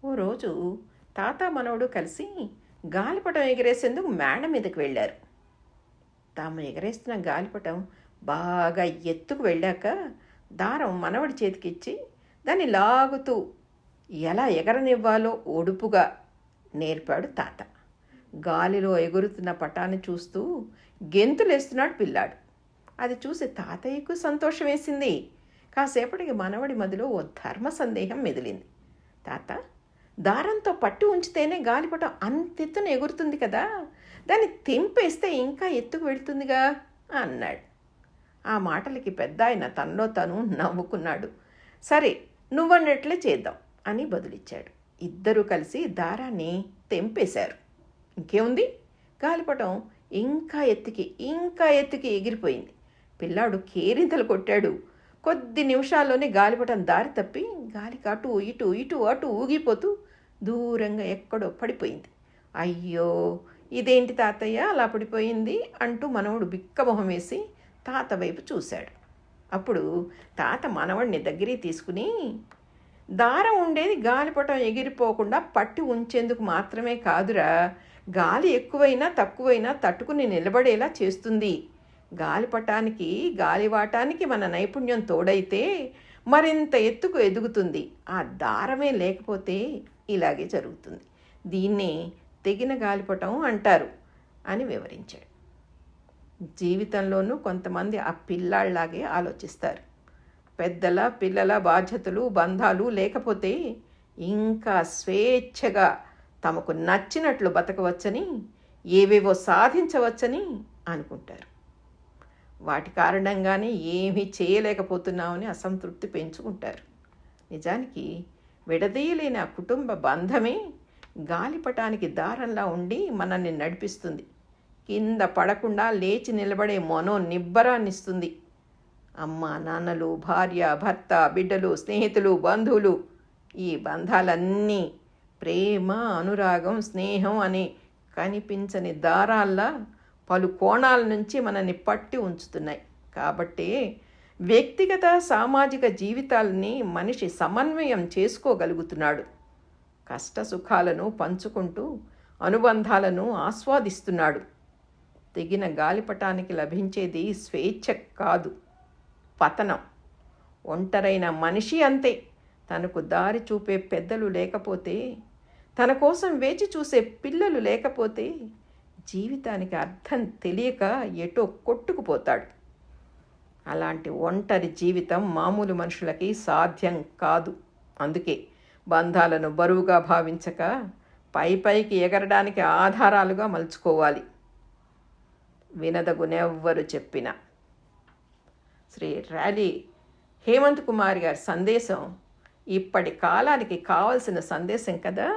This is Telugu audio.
ఓ రోజు తాత మనవడు కలిసి గాలిపటం ఎగిరేసేందుకు మేడ మీదకి వెళ్ళారు. తాము ఎగరేస్తున్న గాలిపటం బాగా ఎత్తుకు వెళ్ళాక దారం మనవడి చేతికిచ్చి దాన్ని లాగుతూ ఎలా ఎగరనివ్వాలో ఒడుపుగా నేర్పాడు తాత. గాలిలో ఎగురుతున్న పటాన్ని చూస్తూ గెంతులేస్తున్నాడు పిల్లాడు. అది చూసి తాతయ్యకు సంతోషం వేసింది. కాసేపటికి మనవడి మదిలో ఓ ధర్మ సందేహం మెదిలింది. తాత, దారంతో పట్టి ఉంచితేనే గాలిపటం అంతెత్తున ఎగురుతుంది కదా, దాన్ని తెంపేస్తే ఇంకా ఎత్తుకు వెళ్తుందిగా అన్నాడు. ఆ మాటలకి పెద్ద ఆయన తనలో తను నవ్వుకున్నాడు. సరే, నువ్వన్నట్లే చేద్దాం అని బదులిచ్చాడు. ఇద్దరూ కలిసి దారాన్ని తెంపేశారు. ఇంకేముంది, గాలిపటం ఇంకా ఎత్తుకి ఎగిరిపోయింది. పిల్లాడు కేరింతలు కొట్టాడు. కొద్ది నిమిషాల్లోనే గాలిపటం దారి తప్పి గాలికి అటు ఇటు ఇటు అటు ఊగిపోతూ దూరంగా ఎక్కడో పడిపోయింది. అయ్యో, ఇదేంటి తాతయ్య అలా పడిపోయింది అంటూ మనవడు బిక్కమొహం వేసి తాత వైపు చూశాడు. అప్పుడు తాత మనవడిని దగ్గరికి తీసుకుని, దారం ఉండేది గాలిపటం ఎగిరిపోకుండా పట్టి ఉంచేందుకు మాత్రమే కాదురా, గాలి ఎక్కువైనా తక్కువైనా తట్టుకుని నిలబడేలా చేస్తుంది. గాలిపటానికి గాలివాటానికి మన నైపుణ్యం తోడైతే మరింత ఎత్తుకు ఎదుగుతుంది. ఆ దారమే లేకపోతే ఇలాగే జరుగుతుంది. దీన్నే తెగిన గాలిపటం అంటారు అని వివరించాడు. జీవితంలోనూ కొంతమంది ఆ పిల్లాళ్లాగే ఆలోచిస్తారు. పెద్దల పిల్లల బాధ్యతలు బంధాలు లేకపోతే ఇంకా స్వేచ్ఛగా తమకు నచ్చినట్లు బతకవచ్చని, ఏవేవో సాధించవచ్చని అనుకుంటారు. వాటి కారణంగానే ఏమీ చేయలేకపోతున్నామని అసంతృప్తి పెంచుకుంటారు. నిజానికి విడదీయలేని ఆ కుటుంబ బంధమే గాలిపటానికి దారంలా ఉండి మనల్ని నడిపిస్తుంది. కింద పడకుండా లేచి నిలబడే నిబ్బరాన్నిస్తుంది. అమ్మ, నాన్నలు, భార్య, భర్త, బిడ్డలు, స్నేహితులు, బంధువులు, ఈ బంధాలన్నీ ప్రేమ, అనురాగం, స్నేహం అనే కనిపించని దారాల్లా పలు కోణాల నుంచి మనల్ని పట్టి ఉంచుతున్నాయి. కాబట్టే వ్యక్తిగత సామాజిక జీవితాలని మనిషి సమన్వయం చేసుకోగలుగుతున్నాడు. కష్ట సుఖాలను పంచుకుంటూ అనుబంధాలను ఆస్వాదిస్తున్నాడు. తెగిన గాలిపటానికి లభించేది స్వేచ్ఛ కాదు, పతనం. ఒంటరైన మనిషి అంతే. తనకు దారి చూపే పెద్దలు లేకపోతే, తన కోసం వేచి చూసే పిల్లలు లేకపోతే జీవితానికి అర్థం తెలియక ఎటో కొట్టుకుపోతాడు. అలాంటి ఒంటరి జీవితం మామూలు మనుషులకి సాధ్యం కాదు. అందుకే బంధాలను బరువుగా భావించక పైకి ఎగరడానికి ఆధారాలుగా మలుచుకోవాలి. వినదగునెవ్వరు చెప్పిన. శ్రీ ర్యాలీ హేమంత్ కుమార్ గారి సందేశం ఇప్పటి కాలానికి కావలసిన సందేశం కదా.